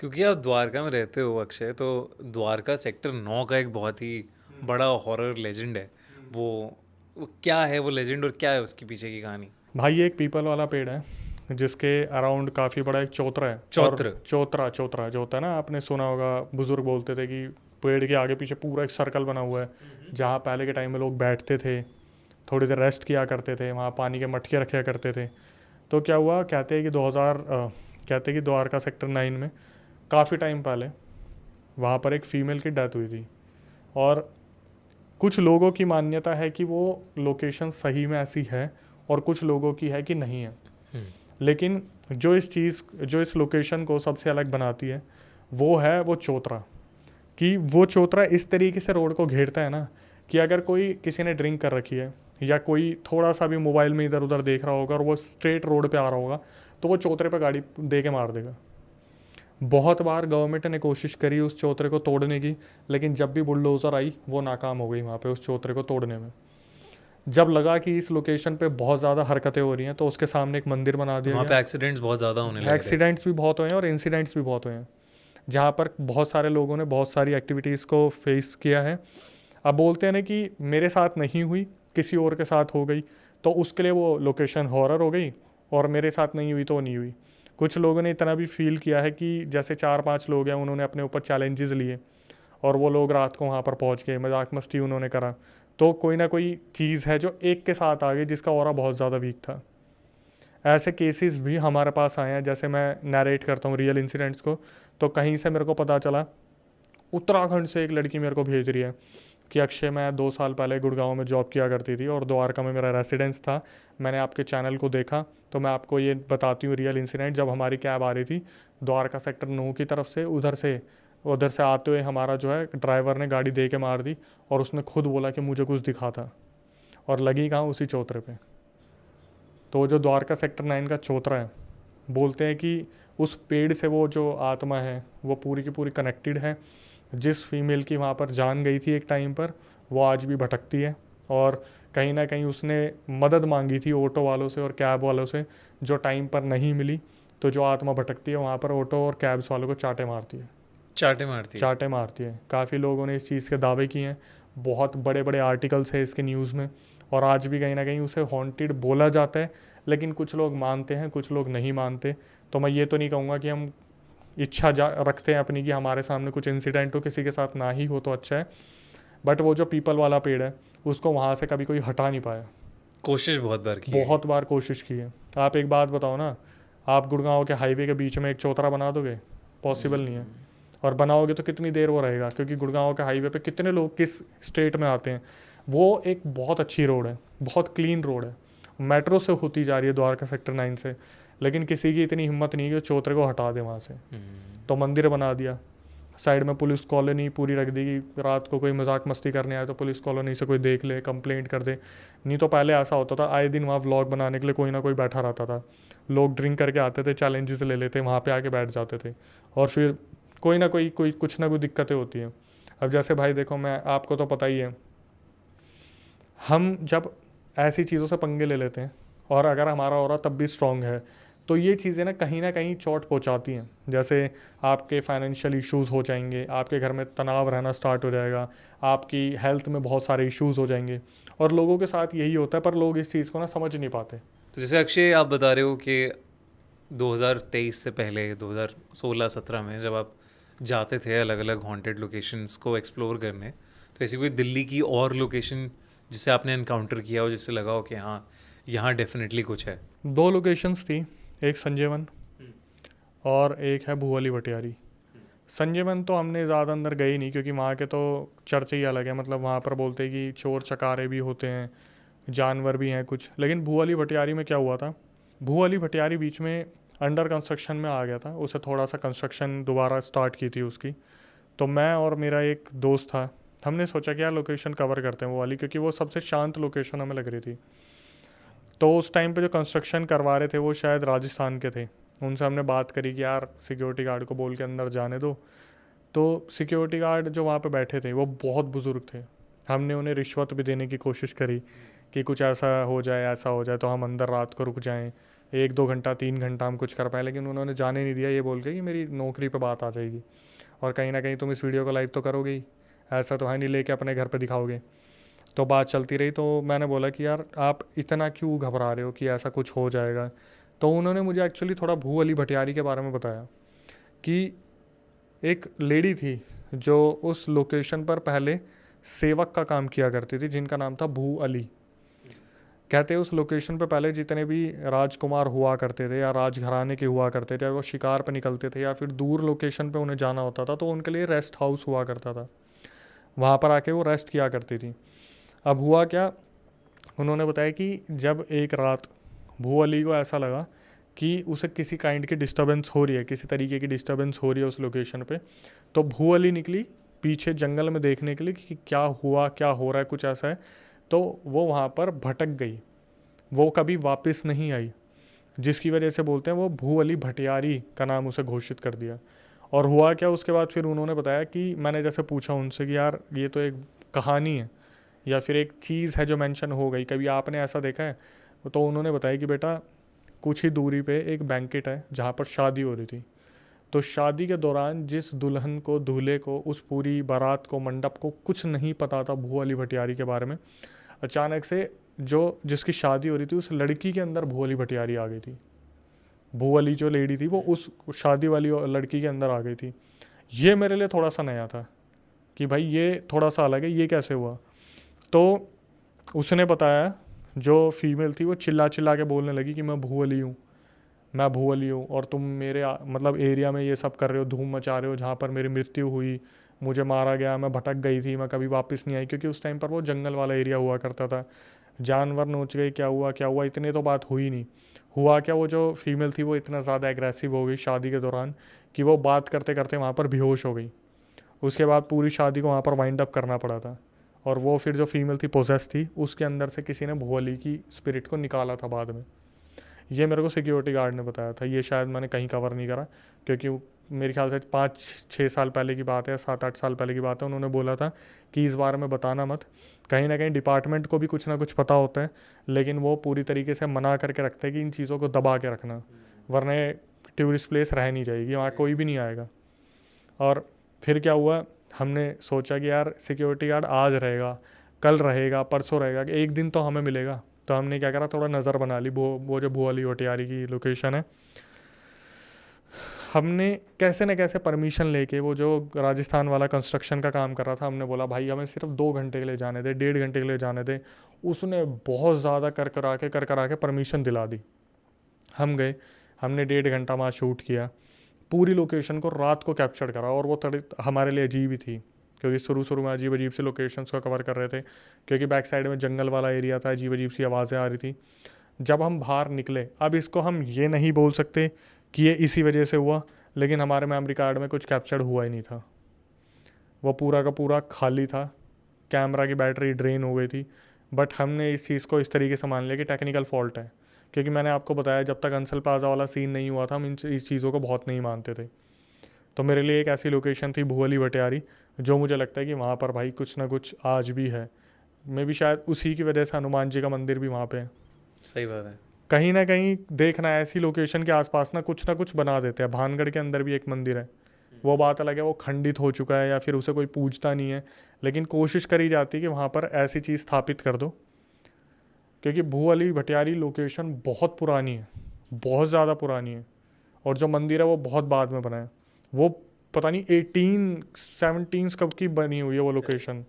क्योंकि आप द्वारका में रहते हो अक्षय, तो द्वारका सेक्टर 9 का एक बहुत ही बड़ा हॉरर लेजेंड है। वो वो क्या है वो लेजेंड, और क्या है उसके पीछे की कहानी? भाई ये एक पीपल वाला पेड़ है जिसके अराउंड काफ़ी बड़ा एक चौतरा है। और चौत्र। चौतरा चौतरा जो होता है ना, आपने सुना होगा, बुजुर्ग बोलते थे कि पेड़ के आगे पीछे पूरा एक सर्कल बना हुआ है जहाँ पहले के टाइम में लोग बैठते थे, थोड़ी देर रेस्ट किया करते थे, वहाँ पानी के मटके रखा करते थे। तो क्या हुआ, कहते हैं कि 2000 कहते हैं कि द्वारका सेक्टर 9 में काफ़ी टाइम पहले वहाँ पर एक फ़ीमेल की डेथ हुई थी। और कुछ लोगों की मान्यता है कि वो लोकेशन सही में ऐसी है, और कुछ लोगों की है कि नहीं है। हम्म। लेकिन जो इस लोकेशन को सबसे अलग बनाती है वो चौतरा। कि वो चौतरा इस तरीके से रोड को घेरता है ना, कि अगर कोई किसी ने ड्रिंक कर रखी है या कोई थोड़ा सा भी मोबाइल में इधर उधर देख रहा होगा और वो स्ट्रेट रोड पे आ रहा होगा, तो वो चौतरे पे गाड़ी दे के मार देगा। बहुत बार गवर्नमेंट ने कोशिश करी उस चौतरे को तोड़ने की, लेकिन जब भी बुलडोज़र आई वो नाकाम हो गई वहाँ पे उस चौतरे को तोड़ने में। जब लगा कि इस लोकेशन पे बहुत ज़्यादा हरकतें हो रही हैं, तो उसके सामने एक मंदिर बना तो दिया वहाँ गया। पे एक्सीडेंट्स बहुत ज़्यादा होने लगे थे। एक्सीडेंट्स भी बहुत हुए हैं और इंसिडेंट्स भी बहुत हुए हैं, जहाँ पर बहुत सारे लोगों ने बहुत सारी एक्टिविटीज़ को फेस किया है। अब बोलते हैं ना कि मेरे साथ नहीं हुई, किसी और के साथ हो गई, तो उसके लिए वो लोकेशन हॉरर हो गई, और मेरे साथ नहीं हुई तो वो नहीं हुई। कुछ लोगों ने इतना भी फील किया है कि जैसे 4-5 लोग हैं, उन्होंने अपने ऊपर चैलेंजेस लिए और वो लोग रात को वहाँ पर पहुँच गए, मजाक मस्ती उन्होंने करा। तो कोई ना कोई चीज़ है जो एक के साथ आ गई जिसका ऑरा बहुत ज़्यादा वीक था। ऐसे केसेस भी हमारे पास आए हैं। जैसे मैं नरेट करता हूँ रियल इंसिडेंट्स को, तो कहीं से मेरे को पता चला, उत्तराखंड से एक लड़की मेरे को भेज रही है कि अक्षय, मैं 2 साल पहले गुड़गांव में जॉब किया करती थी और द्वारका में मेरा रेसिडेंस था। मैंने आपके चैनल को देखा, तो मैं आपको ये बताती हूँ रियल इंसिडेंट। जब हमारी कैब आ रही थी द्वारका सेक्टर 9 की तरफ से, उधर से आते हुए हमारा जो है ड्राइवर ने गाड़ी दे के मार दी, और उसने खुद बोला कि मुझे कुछ दिखा था, और लगी कहाँ, उसी चौतरे पे। तो जो द्वारका सेक्टर 9 का चौतरा है, बोलते हैं कि उस पेड़ से वो जो आत्मा है वो पूरी की पूरी कनेक्टेड है। जिस फीमेल की वहाँ पर जान गई थी एक टाइम पर, वो आज भी भटकती है। और कहीं ना कहीं उसने मदद मांगी थी ऑटो वालों से और कैब वालों से, जो टाइम पर नहीं मिली। तो जो आत्मा भटकती है वहाँ पर ऑटो और कैब्स वालों को चाटे मारती है। चाटे मारती है। चाटे मारती है। काफ़ी लोगों ने इस चीज़ के दावे किए हैं, बहुत बड़े बड़े आर्टिकल्स है इसके न्यूज़ में। और आज भी कहीं ना कहीं उसे हॉन्टेड बोला जाता है, लेकिन कुछ लोग मानते हैं, कुछ लोग नहीं मानते। तो मैं ये तो नहीं कहूँगा कि हम रखते हैं अपनी कि हमारे सामने कुछ इंसिडेंट हो, किसी के साथ ना ही हो तो अच्छा है। बट वो जो पीपल वाला पेड़ है, उसको वहाँ से कभी कोई हटा नहीं पाया। कोशिश बहुत बार की है। बहुत बार कोशिश की है। आप एक बात बताओ ना, आप गुड़गांव के हाईवे के बीच में एक चौतरा बना दोगे? पॉसिबल नहीं है। और बनाओगे तो कितनी देर वो रहेगा, क्योंकि गुड़गांव के हाईवे पे कितने लोग किस स्टेट में आते हैं। वो एक बहुत अच्छी रोड है, बहुत क्लीन रोड है, मेट्रो से होती जा रही है द्वारका सेक्टर 9 से, लेकिन किसी की इतनी हिम्मत नहीं है कि वो चौतरे को हटा दे वहाँ से। तो मंदिर बना दिया, साइड में पुलिस कॉलोनी पूरी रख दी कि रात को कोई मजाक मस्ती करने आए तो पुलिस कॉलोनी से कोई देख ले, कंप्लेंट कर दे। नहीं तो पहले ऐसा होता था, आए दिन वहाँ व्लॉग बनाने के लिए कोई ना कोई बैठा रहता था। लोग ड्रिंक करके आते थे, चैलेंजेस ले लेते, वहाँ पे आके बैठ जाते थे, और फिर कोई ना कोई कुछ ना कोई दिक्कतें होती हैं। अब जैसे भाई देखो, मैं आपको तो पता ही है, हम जब ऐसी चीज़ों से पंगे ले लेते हैं, और अगर हमारा ऑरा तब भी स्ट्रांग है, तो ये चीज़ें ना कहीं चोट पहुंचाती हैं। जैसे आपके फाइनेंशियल इश्यूज़ हो जाएंगे, आपके घर में तनाव रहना स्टार्ट हो जाएगा, आपकी हेल्थ में बहुत सारे इश्यूज़ हो जाएंगे। और लोगों के साथ यही होता है, पर लोग इस चीज़ को ना समझ नहीं पाते। तो जैसे अक्षय आप बता रहे हो कि 2023 से पहले 2016-17 में जब आप जाते थे अलग अलग हॉन्टेड लोकेशंस को एक्सप्लोर करने, तो ऐसी कोई दिल्ली की और लोकेशन जिसे आपने इनकाउंटर किया हो, जिससे लगा हो कि हाँ यहाँ डेफिनेटली कुछ है? 2 लोकेशंस थी, एक संजयवन और एक है भुवली भटियारी। संजयवन तो हमने ज़्यादा अंदर गए ही नहीं, क्योंकि वहाँ के तो चर्चे ही अलग है। मतलब वहाँ पर बोलते हैं कि चोर चकारे भी होते हैं, जानवर भी हैं कुछ। लेकिन भुवली भटियारी में क्या हुआ था, भुवली भटियारी बीच में अंडर कंस्ट्रक्शन में आ गया था, उसे थोड़ा सा कंस्ट्रक्शन दोबारा स्टार्ट की थी उसकी। तो मैं और मेरा एक दोस्त था, हमने सोचा कि यार लोकेशन कवर करते हैं वो वाली, क्योंकि वो सबसे शांत लोकेशन हमें लग रही थी। तो उस टाइम पे जो कंस्ट्रक्शन करवा रहे थे वो शायद राजस्थान के थे। उनसे हमने बात करी कि यार सिक्योरिटी गार्ड को बोल के अंदर जाने दो। तो सिक्योरिटी गार्ड जो वहाँ पे बैठे थे वो बहुत बुज़ुर्ग थे। हमने उन्हें रिश्वत भी देने की कोशिश करी कि कुछ ऐसा हो जाए तो हम अंदर रात को रुक जाएं, 1-2 घंटा 3 घंटा हम कुछ कर पाए, लेकिन उन्होंने जाने नहीं दिया, ये बोल के कि मेरी नौकरी पे बात आ जाएगी और कहीं ना कहीं तुम इस वीडियो को लाइव तो करोगे ही, ऐसा तो है नहीं लेके अपने घर पे दिखाओगे। तो बात चलती रही, तो मैंने बोला कि यार आप इतना क्यों घबरा रहे हो कि ऐसा कुछ हो जाएगा। तो उन्होंने मुझे एक्चुअली थोड़ा भू अली भटियारी के बारे में बताया कि एक लेडी थी जो उस लोकेशन पर पहले सेवक का काम किया करती थी, जिनका नाम था भू अली। कहते हैं उस लोकेशन पे पहले जितने भी राजकुमार हुआ करते थे या राजघराने के हुआ करते थे, वो शिकार पे निकलते थे या फिर दूर लोकेशन पे उन्हें जाना होता था, तो उनके लिए रेस्ट हाउस हुआ करता था, वहाँ पर आके वो रेस्ट किया करती थी। अब हुआ क्या, उन्होंने बताया कि जब एक रात भू अली को ऐसा लगा कि उसे किसी काइंड की डिस्टर्बेंस हो रही है, किसी तरीके की डिस्टर्बेंस हो रही है उस लोकेशन पे, तो भू अली निकली पीछे जंगल में देखने के लिए कि क्या हुआ, क्या हो रहा है, कुछ ऐसा है। तो वो वहाँ पर भटक गई, वो कभी वापस नहीं आई, जिसकी वजह से बोलते हैं वो भू अली भटियारी का नाम उसे घोषित कर दिया। और हुआ क्या उसके बाद, फिर उन्होंने बताया कि मैंने जैसे पूछा उनसे कि यार ये तो एक कहानी है या फिर एक चीज़ है जो मेंशन हो गई, कभी आपने ऐसा देखा है? तो उन्होंने बताया कि बेटा कुछ ही दूरी पे एक बैंकेट है जहाँ पर शादी हो रही थी। तो शादी के दौरान जिस दुल्हन को, दूल्हे को, उस पूरी बारात को, मंडप को कुछ नहीं पता था भू अली भटियारी के बारे में, अचानक से जो जिसकी शादी हो रही थी उस लड़की के अंदर भू अली भटियारी आ गई थी। भू अली जो लेडी थी वो उस शादी वाली लड़की के अंदर आ गई थी। ये मेरे लिए थोड़ा सा नया था कि भाई ये थोड़ा सा अलग है, ये कैसे हुआ। तो उसने बताया, जो फीमेल थी वो चिल्ला चिल्ला के बोलने लगी कि मैं भू अली हूँ, मैं भू अली हूँ और तुम मेरे मतलब एरिया में ये सब कर रहे हो, धूम मचा रहे हो, जहाँ पर मेरी मृत्यु हुई, मुझे मारा गया, मैं भटक गई थी, मैं कभी वापस नहीं आई, क्योंकि उस टाइम पर वो जंगल वाला एरिया हुआ करता था, जानवर नोच गए, क्या हुआ क्या हुआ, इतने तो बात हुई नहीं। हुआ क्या, वो जो फीमेल थी वो इतना ज़्यादा एग्रेसिव हो गई शादी के दौरान कि वो बात करते करते वहाँ पर बेहोश हो गई। उसके बाद पूरी शादी को वहाँ पर वाइंड अप करना पड़ा था। और वो फिर जो फीमेल थी पोजेस थी, उसके अंदर से किसी ने भू अली की स्पिरिट को निकाला था बाद में। ये मेरे को सिक्योरिटी गार्ड ने बताया था, ये शायद मैंने कहीं कवर नहीं करा, क्योंकि मेरे ख्याल से 5-6 साल पहले की बात है, 7-8 साल पहले की बात है। उन्होंने बोला था कि इस बारे में बताना मत, कहीं ना कहीं डिपार्टमेंट को भी कुछ ना कुछ पता होता है, लेकिन वो पूरी तरीके से मना करके रखते हैं कि इन चीज़ों को दबा के रखना, वरना टूरिस्ट प्लेस रह नहीं जाएगी, वहाँ कोई भी नहीं आएगा। और फिर क्या हुआ, हमने सोचा कि यार सिक्योरिटी गार्ड आज रहेगा, कल रहेगा, परसों रहेगा, कि एक दिन तो हमें मिलेगा। तो हमने क्या करा, थोड़ा नज़र बना ली, वो जो भू अली भटियारी की लोकेशन है, हमने कैसे न कैसे परमिशन लेके, वो जो राजस्थान वाला कंस्ट्रक्शन का काम कर रहा था, हमने बोला भाई हमें सिर्फ 2 घंटे के लिए जाने दे, 1.5 घंटे के लिए जाने दे। उसने बहुत ज़्यादा कर करा के परमिशन दिला दी। हम गए, हमने 1.5 घंटा वहाँ शूट किया, पूरी लोकेशन को रात को कैप्चर करा। और वो थोड़ी हमारे लिए अजीब ही थी, क्योंकि शुरू शुरू में अजीब अजीब सी लोकेशंस को कवर कर रहे थे, क्योंकि बैक साइड में जंगल वाला एरिया था, अजीब अजीब सी आवाज़ें आ रही थी। जब हम बाहर निकले, अब इसको हम ये नहीं बोल सकते कि ये इसी वजह से हुआ, लेकिन हमारे मेमोरी कार्ड में कुछ कैप्चर्ड हुआ ही नहीं था, वो पूरा का पूरा खाली था, कैमरा की बैटरी ड्रेन हो गई थी। बट हमने इस चीज़ को इस तरीके से मान लिया कि टेक्निकल फॉल्ट है, क्योंकि मैंने आपको बताया जब तक अंसल प्लाजा वाला सीन नहीं हुआ था हम इस चीज़ों को बहुत नहीं मानते थे। तो मेरे लिए एक ऐसी लोकेशन थी भू अली भटियारी, जो मुझे लगता है कि वहाँ पर भाई कुछ ना कुछ आज भी है। मे भी शायद उसी की वजह से हनुमान जी का मंदिर भी वहाँ पे है। सही बात है। कहीं ना कहीं देखना, ऐसी लोकेशन के आसपास ना कुछ बना देते हैं। भानगढ़ के अंदर भी एक मंदिर है, वो बात अलग है, वो खंडित हो चुका है या फिर उसे कोई पूजता नहीं है, लेकिन कोशिश करी जाती है कि वहाँ पर ऐसी चीज़ स्थापित कर दो, क्योंकि भू अली भटियारी लोकेशन बहुत पुरानी है, बहुत ज़्यादा पुरानी है। और जो मंदिर है वो बहुत बाद में बना है, वो पता नहीं 1817 कब की बनी हुई है वो लोकेशन।